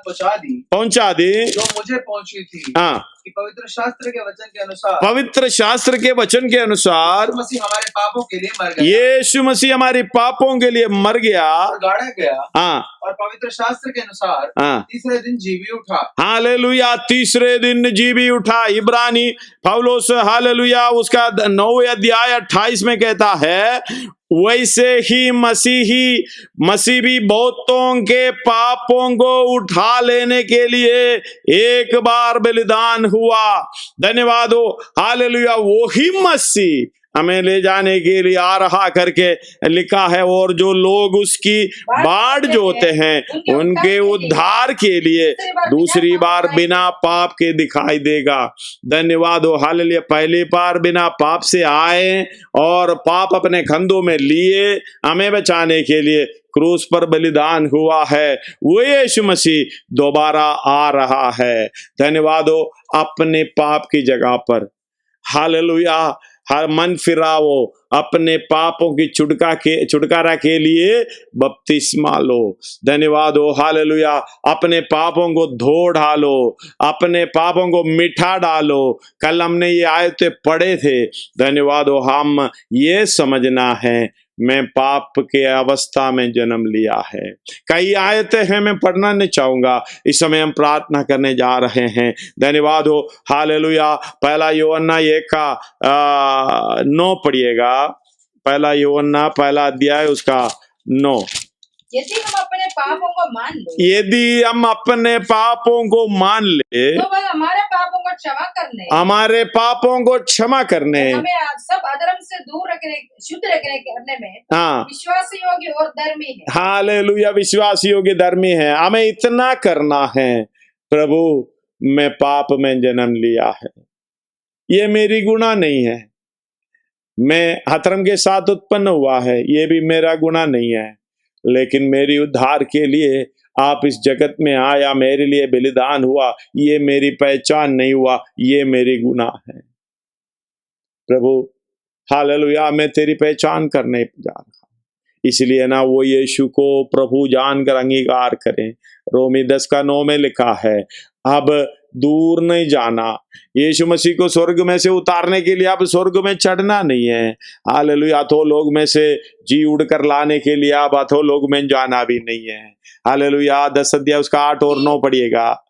Speaker 3: पहुंचा दी जो मुझे पहुंची थी कि पवित्र शास्त्र के वचन के अनुसार यीशु मसीह हमारे पापों के लिए मर गया।
Speaker 1: यीशु मसीह हमारे पापों के लिए मर गया
Speaker 3: और गाड़ा गया और पवित्र शास्त्र के अनुसार तीसरे दिन जी भी उठा।
Speaker 1: हालेलुया, तीसरे दिन जी भी उठा। इब्रानी पौलुस हालेलुया उसका 9वें अध्याय 28 में कहता है, वैसे ही मसीह भी बहुतों के पापों को उठा लेने के लिए एक बार बलिदान हुआ। धन्यवाद हो हालेलुया। वो ही मसीह हमें ले जाने के लिए आ रहा करके लिखा है, और जो लोग उसकी बाढ़ जोते हैं उनके उद्धार के लिए दूसरी बार बिना पाप के दिखाई देगा। धन्यवाद हो हालेलुया। पहली बार बिना पाप से आए और पाप अपने कंधों में लिए हमें बचाने के लिए क्रूस पर बलिदान हुआ है। वो यीशु मसीह दोबारा आ रहा है। धन्यवाद हो अपने पाप की जगह पर हालेलुया हर मन फिराओ, अपने पापों की छुटकारा के लिए बपतिस्मा लो। धन्यवाद हो हालेलुया। अपने पापों को धो डालो, अपने पापों को मिठा डालो। कल हमने ये आयतें पढ़े थे। धन्यवाद हो। हम ये समझना है मैं पाप के अवस्था में जन्म लिया है। कई आयतें हैं मैं पढ़ना नहीं चाहूंगा, इस समय हम प्रार्थना करने जा रहे हैं। धन्यवाद हो हालेलुया। पहला यूहन्ना 1:9 पढ़िएगा। पहला यूहन्ना पहला अध्याय उसका 9।
Speaker 2: यदि हम अपने पापों को मान ले तो वह हमारे पापों को क्षमा करने हमें सब अधर्म से दूर शुद्ध करने में विश्वास योग्य और धर्मी है।
Speaker 1: हालेलुया, विश्वास योग्य धर्मी है। हमें इतना करना है, प्रभु मैं पाप में जन्म लिया है, ये मेरी गुनाह नहीं है, मैं अधर्म के साथ उत्पन्न हुआ है, ये भी मेरा गुनाह नहीं है, लेकिन मेरी उद्धार के लिए आप इस जगत में आया, मेरे लिए बलिदान हुआ, ये मेरी पहचान नहीं हुआ, ये मेरी गुनाह है। प्रभु हालेलुया, मैं तेरी पहचान करने जा रहा हूं, इसलिए ना वो यीशु को प्रभु जानकर अंगीकार करें। रोमी 10:9 में लिखा है, अब दूर नहीं जाना। यीशु मसीह को स्वर्ग में से उतारने के लिए अब स्वर्ग में चढ़ना नहीं है। हालेलुया, अथो लोग में से जी उड़कर लाने के लिए अब अथो लोग में जाना भी नहीं है। हालेलुया। 10 अध्याय उसका 8 और 9 पढ़िएगा।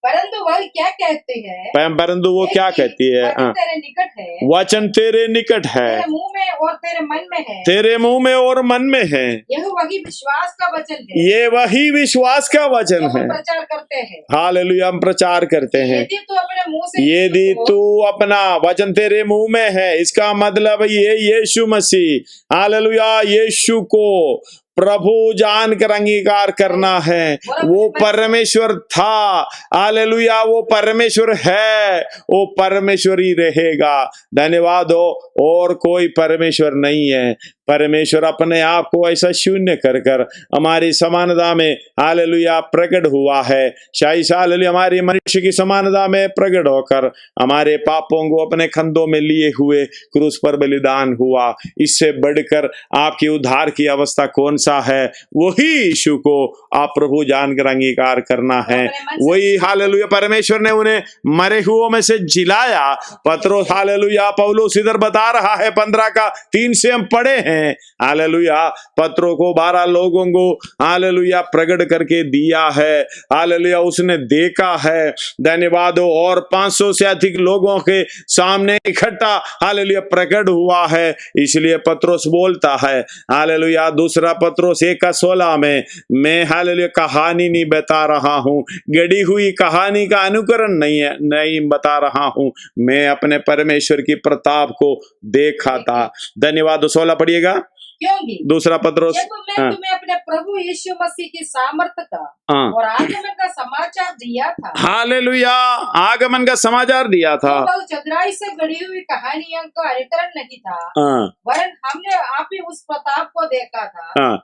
Speaker 2: परंतु वह क्या कहते हैं?
Speaker 1: परंतु वो क्या कहती है?
Speaker 2: तेरे निकट है,
Speaker 1: वचन तेरे निकट है,
Speaker 2: तेरे मुंह में और तेरे मन में है,
Speaker 1: तेरे मुंह में और मन में है।
Speaker 2: यह वही विश्वास का वचन है,
Speaker 1: ये वही विश्वास का वचन है।
Speaker 2: प्रचार करते हैं।
Speaker 1: हालेलुया, हम प्रचार करते हैं।
Speaker 2: यदि तू अपने मुंह से
Speaker 1: यदि तू अपना वचन तेरे मुंह में है, इसका मतलब ये यीशु मसीह हालेलुया यीशु को प्रभु जानकर अंगीकार करना है। वो परमेश्वर था, हालेलुया, वो परमेश्वर है, वो परमेश्वर ही रहेगा। धन्यवाद हो। और कोई परमेश्वर नहीं है। परमेश्वर अपने आप को ऐसा शून्य कर कर हमारी समानता में हालेलुया प्रकट हुआ है। शायद हालेलुया हमारी मनुष्य की समानता में प्रकट होकर हमारे पापों को अपने कंधों में लिए हुए क्रूस पर बलिदान हुआ। इससे बढ़कर आपकी उद्धार की अवस्था कौन प्रशंसा है, वही यीशु को आप प्रभु जानकर अंगीकार करना है। वही हालेलुया परमेश्वर ने उन्हें मरे हुओं में से जिलाया। पत्रोस हालेलुया पौलुस इधर बता रहा है 15:3 से हम पढ़े हैं। हालेलुया पत्रों को 12 लोगों को हालेलुया प्रकट करके दिया है। हालेलुया उसने देखा है, धन्यवाद हो, और 500 से अधिक लोगों के सामने इकट्ठा हालेलुया प्रकट हुआ है। इसलिए पत्रोस बोलता है हालेलुया दूसरा पत्रोस 1:16 में, मैं हालेलुया कहानी नहीं बता रहा हूं, गढ़ी हुई कहानी का अनुकरण नहीं बता रहा हूं, मैं अपने परमेश्वर की प्रताप को देखा था। धन्यवाद। 16 पढ़िएगा।
Speaker 2: क्योंकि
Speaker 1: दूसरा पत्रोस,
Speaker 2: मैं तुम्हें अपने प्रभु यीशु मसीह की सामर्थ का और आगमन का समाचार दिया था।
Speaker 1: हालेलुया आगमन का समाचार दिया था।
Speaker 2: तो चतुराई से गढ़ी हुई कहानियों का अनुकरण नहीं था, वरन हमने आप ही उस प्रताप को देखा था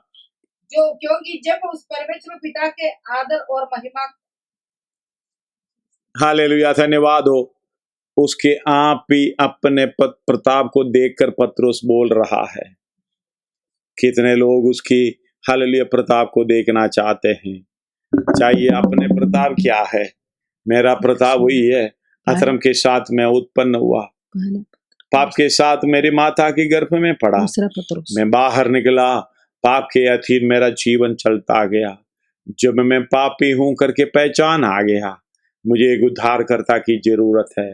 Speaker 2: जो, क्योंकि जब उस परमेश्वर पिता के आदर और महिमा।
Speaker 1: हालेलुया धन्यवाद हो, उसके आप ही अपने प्रताप को देखकर पत्रोस बोल रहा है। कितने लोग उसकी हालेलुया प्रताप को देखना चाहते हैं। चाहिए अपने प्रताप क्या है? मेरा प्रताप वही है, अधर्म के साथ मैं उत्पन्न हुआ, पाप के साथ मेरी माता के गर्भ में पड़ा, मैं बाहर निकला, पाप के अधीन मेरा जीवन चलता गया। जब मैं पापी हूं करके पहचान आ गया, मुझे एक उद्धारकर्ता की जरूरत है।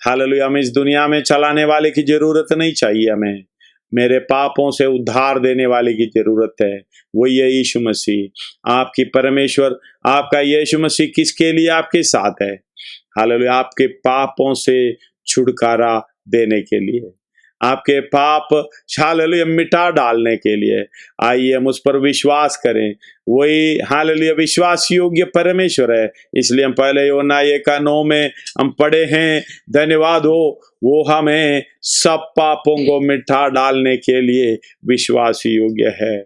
Speaker 1: हालेलुया हमें इस दुनिया में चलाने वाले की जरूरत नहीं चाहिए, हमें मेरे पापों से उद्धार देने वाले की जरूरत है। वही है यीशु मसीह। आपकी परमेश्वर आपका यीशु मसीह किसके लिए आपके साथ है? हालेलुया आपके पापों से छुटकारा देने के लिए, आपके पाप हालेलुया मिटा डालने के लिए। आइए हम उस पर विश्वास करें। वही हालेलुया विश्वास योग्य परमेश्वर है। इसलिए हम पहले योना 1:9 में हम पढ़े हैं, धन्यवाद हो, वो हमें सब पापों को मिटा डालने के लिए विश्वास योग्य है।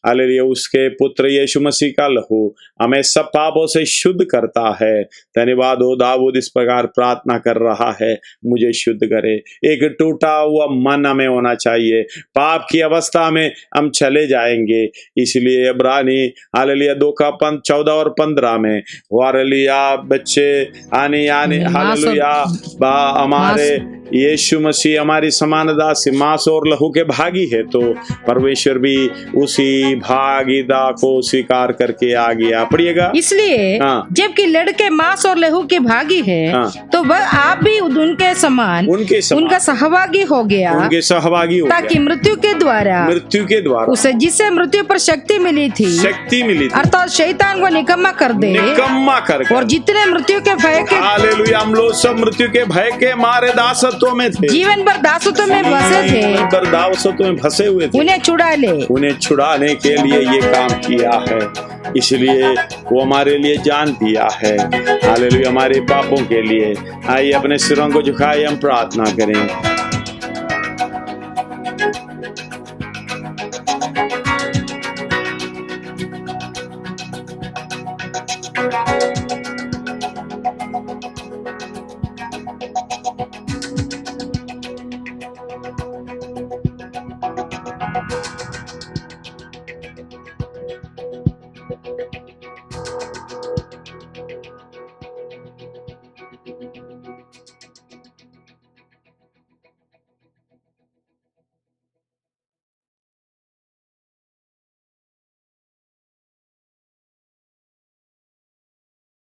Speaker 1: हालेलुया उसके पुत्र यीशु मसीह का लहू हमें सब पापों से शुद्ध करता है। धन्यवाद हो, दाऊद इस प्रकार प्रार्थना कर रहा है, मुझे शुद्ध करे। एक टूटा हुआ मन हमें होना चाहिए, पाप की अवस्था में हम चले जाएंगे। इसलिए इब्रानी हालेलुया 2:14 और 15 में हालेलुया बच्चे आने हालेलुया हमारे यीशु मसीह हमारी समानता से मांस और लहू के भागी है, तो परमेश्वर भी उसी भागीदा को स्वीकार करके आ गया। पढ़िएगा।
Speaker 2: इसलिए जबकि लड़के मांस और लहू के भागी है, तो वह आप भी उनके समान उनका सहभागी हो गया,
Speaker 1: उनके सहभागी हो
Speaker 2: ताकि मृत्यु के द्वारा उसे जिससे मृत्यु पर शक्ति मिली थी अर्थात शैतान को निकम्मा कर दे, और जितने मृत्यु के भय के
Speaker 1: हालेलुया हम लोग सब मृत्यु के भय के मारे दासत्व में थे,
Speaker 2: जीवन भर दासत्व में फंसे
Speaker 1: हुए थे, उन्हें छुड़ाने के लिए ये काम किया है। इसलिए वो हमारे लिए जान दिया है। हालेलुया हमारे पापों के लिए। आइए अपने सिरों को झुकाए हम प्रार्थना करें।